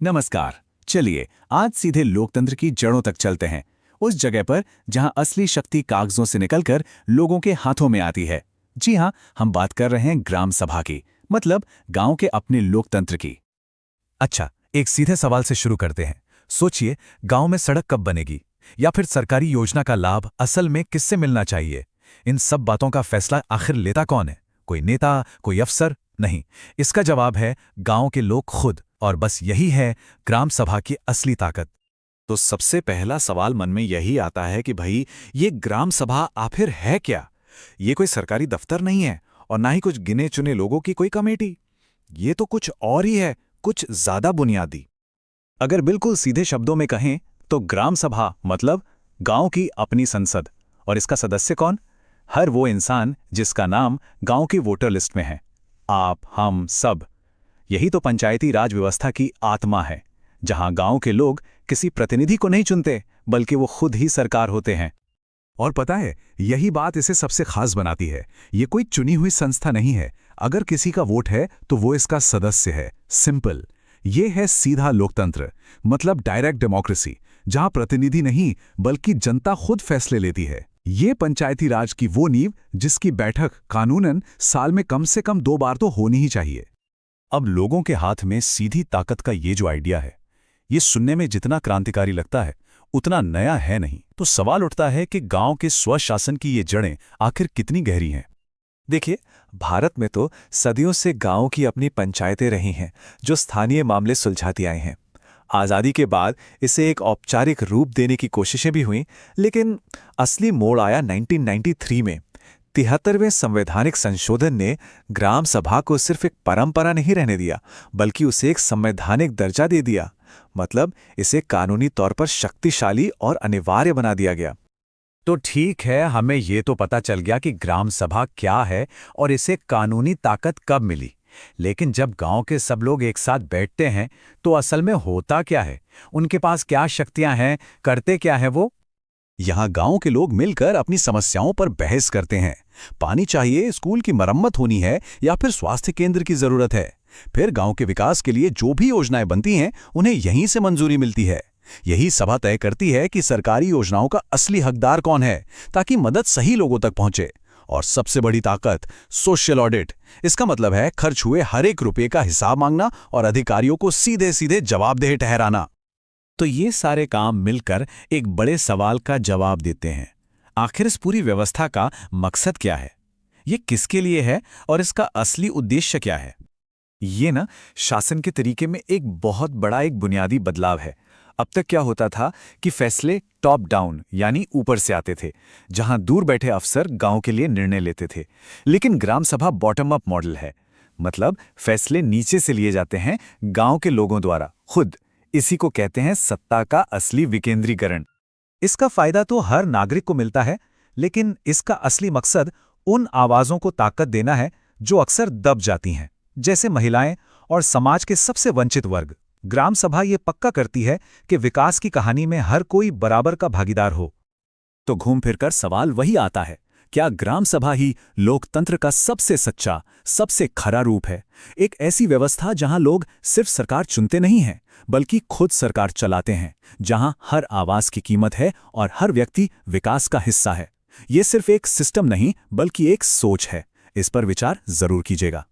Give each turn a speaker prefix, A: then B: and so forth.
A: नमस्कार। चलिए आज सीधे लोकतंत्र की जड़ों तक चलते हैं, उस जगह पर जहां असली शक्ति कागजों से निकलकर लोगों के हाथों में आती है। जी हां, हम बात कर रहे हैं ग्राम सभा की, मतलब गांव के अपने लोकतंत्र की।
B: अच्छा, एक सीधे सवाल से शुरू करते हैं। सोचिए, गांव में सड़क कब बनेगी या फिर सरकारी योजना का लाभ असल में किससे मिलना चाहिए? इन सब बातों का फैसला आखिर लेता कौन है? कोई नेता, कोई अफसर? नहीं, इसका जवाब है गांव के लोग खुद। और बस यही है ग्राम सभा की असली ताकत।
C: तो सबसे पहला सवाल मन में यही आता है कि भाई ये ग्राम सभा आखिर है क्या? ये कोई सरकारी दफ्तर नहीं है और ना ही कुछ गिने चुने लोगों की कोई कमेटी। ये तो कुछ और ही है, कुछ ज्यादा बुनियादी।
A: अगर बिल्कुल सीधे शब्दों में कहें तो ग्राम सभा मतलब गांव की अपनी संसद। और इसका सदस्य कौन? हर वो इंसान जिसका नाम गांव की वोटर लिस्ट में है। आप, हम, सब। यही तो पंचायती राज व्यवस्था की आत्मा है, जहां गांव के लोग किसी प्रतिनिधि को नहीं चुनते, बल्कि वो खुद ही सरकार होते हैं।
B: और पता है, यही बात इसे सबसे खास बनाती है। ये कोई चुनी हुई संस्था नहीं है। अगर किसी का वोट है तो वो इसका सदस्य है। सिंपल। ये है सीधा लोकतंत्र, मतलब डायरेक्ट डेमोक्रेसी, जहां प्रतिनिधि नहीं बल्कि जनता खुद फैसले लेती है। ये पंचायती राज की वो नींव जिसकी बैठक कानूनन साल में कम से कम 2 बार तो होनी ही चाहिए।
A: अब लोगों के हाथ में सीधी ताकत का ये जो आइडिया है, ये सुनने में जितना क्रांतिकारी लगता है उतना नया है नहीं। तो सवाल उठता है कि गांव के स्वशासन की ये जड़ें आखिर कितनी गहरी हैं।
C: देखिए, भारत में तो सदियों से गांव की अपनी पंचायतें रही हैं जो स्थानीय मामले सुलझाती आए हैं। आज़ादी के बाद इसे एक औपचारिक रूप देने की कोशिशें भी हुईं, लेकिन असली मोड़ आया 1993 में। 73वें संवैधानिक संशोधन ने ग्राम सभा को सिर्फ एक परंपरा नहीं रहने दिया, बल्कि उसे एक संवैधानिक दर्जा दे दिया। मतलब इसे कानूनी तौर पर शक्तिशाली और अनिवार्य बना दिया गया।
B: तो ठीक है, हमें ये तो पता चल गया कि ग्राम सभा क्या है और इसे कानूनी ताकत कब मिली। लेकिन जब गांव के सब लोग एक साथ बैठते हैं तो असल में होता क्या है? उनके पास क्या शक्तियां हैं? करते क्या है वो?
A: यहाँ गांव के लोग मिलकर अपनी समस्याओं पर बहस करते हैं। पानी चाहिए, स्कूल की मरम्मत होनी है या फिर स्वास्थ्य केंद्र की जरूरत है। फिर गांव के विकास के लिए जो भी योजनाएं बनती हैं उन्हें यहीं से मंजूरी मिलती है। यही सभा तय करती है कि सरकारी योजनाओं का असली हकदार कौन है, ताकि मदद सही लोगों तक पहुंचे। और सबसे बड़ी ताकत, सोशल ऑडिट। इसका मतलब है खर्च हुए हर एक रुपये का हिसाब मांगना और अधिकारियों को सीधे सीधे जवाबदेह ठहराना।
C: तो ये सारे काम मिलकर एक बड़े सवाल का जवाब देते हैं। आखिर इस पूरी व्यवस्था का मकसद क्या है? ये किसके लिए है और इसका असली उद्देश्य क्या है? ये ना शासन के तरीके में एक बहुत बड़ा एक बुनियादी बदलाव है। अब तक क्या होता था कि फैसले टॉप डाउन यानी ऊपर से आते थे, जहां दूर बैठे अफसर गांव के लिए निर्णय लेते थे। लेकिन ग्राम सभा बॉटम अप मॉडल है, मतलब फैसले नीचे से लिए जाते हैं, गांव के लोगों द्वारा खुद। इसी को कहते हैं सत्ता का असली विकेंद्रीकरण।
B: इसका फायदा तो हर नागरिक को मिलता है, लेकिन इसका असली मकसद उन आवाजों को ताकत देना है जो अक्सर दब जाती हैं, जैसे महिलाएं और समाज के सबसे वंचित वर्ग। ग्राम सभा ये पक्का करती है कि विकास की कहानी में हर कोई बराबर का भागीदार हो।
A: तो घूम फिरकर सवाल वही आता है, क्या ग्राम सभा ही लोकतंत्र का सबसे सच्चा, सबसे खरा रूप है? एक ऐसी व्यवस्था जहां लोग सिर्फ सरकार चुनते नहीं हैं, बल्कि खुद सरकार चलाते हैं, जहां हर आवाज की कीमत है और हर व्यक्ति विकास का हिस्सा है। ये सिर्फ एक सिस्टम नहीं, बल्कि एक सोच है। इस पर विचार जरूर कीजिएगा।